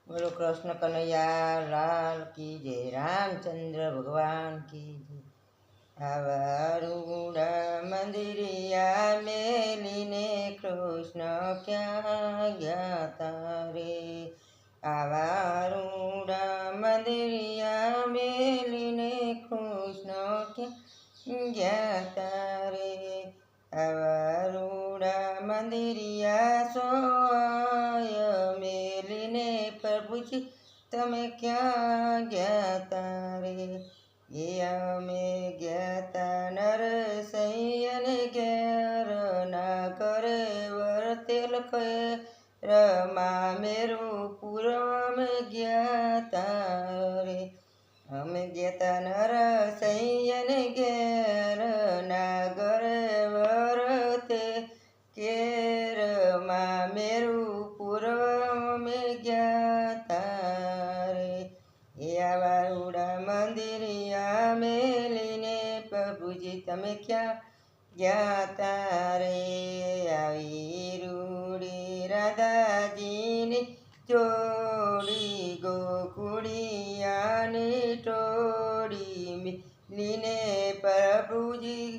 बोलो कृष्ण कन्हैया लाल की जय, रामचंद्र भगवान की जय। आवा रूड़ा मंदिरिया मेलीने कृष्ण क्या ज्ञाता रे। आवा रूड़ा मंदिरिया मेलीने कृष्ण क्या ज्ञाता रे। आवा रूड़ा मंदिरिया सोय मेलीने प्रभुजी તમે ક્યાં ગયા તારે। એ અમે ગયા તા નરસૈયને ઘેર, ના કરે વર્તેલ કે રમા મેરું પૂર્વ અમે ગયા તારે। અમે ગયા તા નરસૈયને ઘેર, ના કરે વર્તે કે રમા મેરું પૂર્વ અમે ગયા તારે। એ આવા રૂડા મંદિરિયા મેલીને પ્રભુજી તમે ક્યાં ગયા તારે। આવી રૂડી રાધાજીની જોડી, ગોકુળિયાની ટોળી મિલીને પ્રભુજી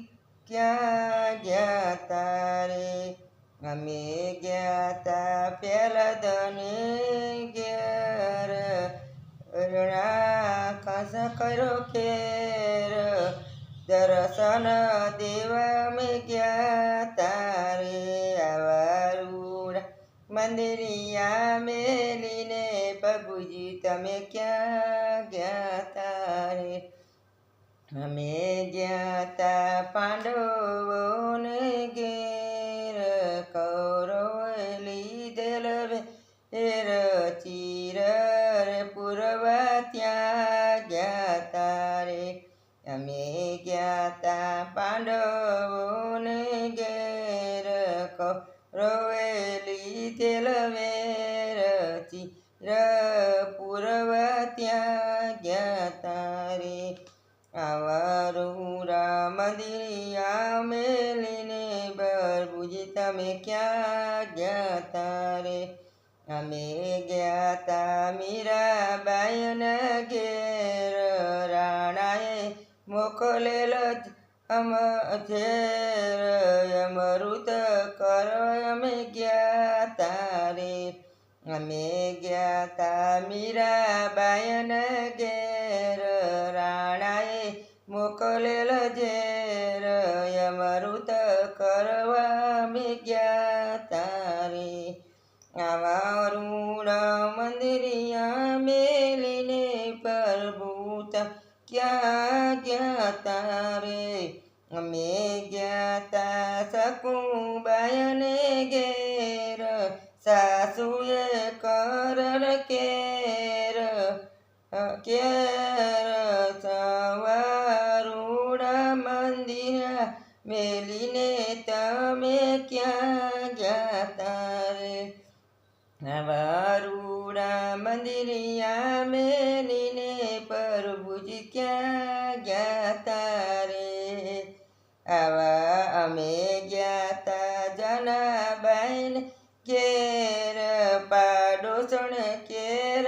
ક્યાં ગયા તારે। અમે ગયા તા પેલા ધને ઘેર, ખાસ કર્યો ખેર, દર્શન દેવા અમે ગયા તારે। આવા રૂડા મંદિરિયા મેલીને પ્રભુજી તમે ક્યાં ગયા તારે। અમે ગયા તા પાંડવોને ઘેર, કૌરવે લીધેલ વેર ચીર પૂરવા ત્યાં ગયા તારે। અમે ગયા તા પાંડવોને ઘેર, કૌરવે લીધેલ વેર ચીર પૂરવા ત્યાં ગયા તારે। આવા રૂડા મંદિરિયા મેલીને પ્રભુજી તમે ક્યાં ગયા તારે। અમે ગયા તા મીરાબાઈના ઘેર, રાણાએ મોકલેલ ઝેર, અમૃત કરવા અમે ગયા તારે। અમે ગયા તા મીરાબાઈના ઘેર, રાણાએ મોકલેલ ઝેર, અમૃત કરવા અમે ગયા તારે। આવા રૂડા મંદિરિયા મેલીને પ્રભુ ક્યાં ગયા તારે। અમે ગયા તા શકુબાઈને ઘેર, સાસુએ કરલ કેર સવારૂડા મંદિર મેલીને તમે ક્યાં ગયા તારે। આવા રૂડા મંદિરિયા મેલીને પ્રભુજી ક્યાં ગયા તારે। આવા અમે ગયા તા જનાબાઈને ઘેર, પાડોસણ કેર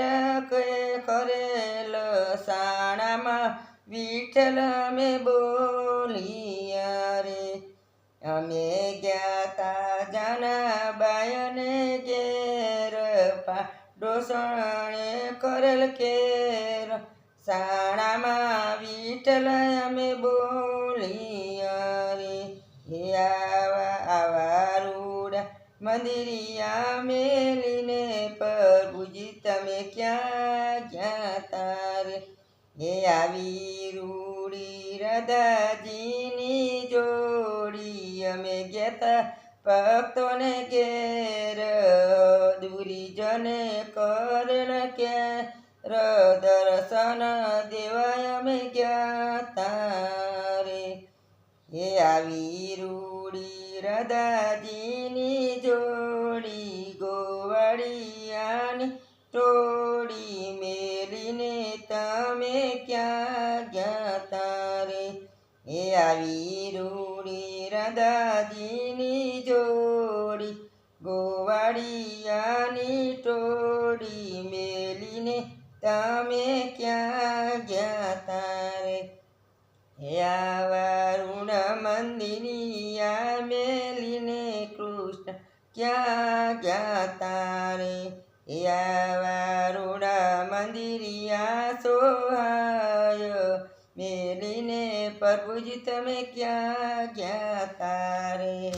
કરેલ સાણામાં વિઠ્ઠલ અમે બોલિયા રે। અમે ગયા તા જનાબાઈને ઘેર, પાડોસણે કરેલ કેર સાણામાં વિઠ્ઠલ અમે બોલિયા રે। હે આવા રૂડા મંદિરિયા મેલીને પ્રભુજી તમે ક્યાં ગયા તારે। હે આવી રૂડી રાધાજીની જોડી, અમે ગયા તા ભક્તોને ઘેર, દુરીજને કરેલ કેર દર્શન દેવાય અમે ગયા તારે। હે આવી રૂડી રાધાજીની જોડી, ગોવાળિયાની ટોળી મેલીને તમે ક્યાં ગયા તારે। હે આવી રૂડી રાધાજીની જોડી, ગોવાળિયાની ટોળી મેલીને તમે ક્યાં ગયા તારે? હે આવા ઋણ મંદિરિયા મેલીને કૃષ્ણ ક્યાં ગયા તારે? હે આવા ઋણ મંદિરિયા સોહાય મેલીને પ્રભુજી તમે ક્યાં ગયા તારે?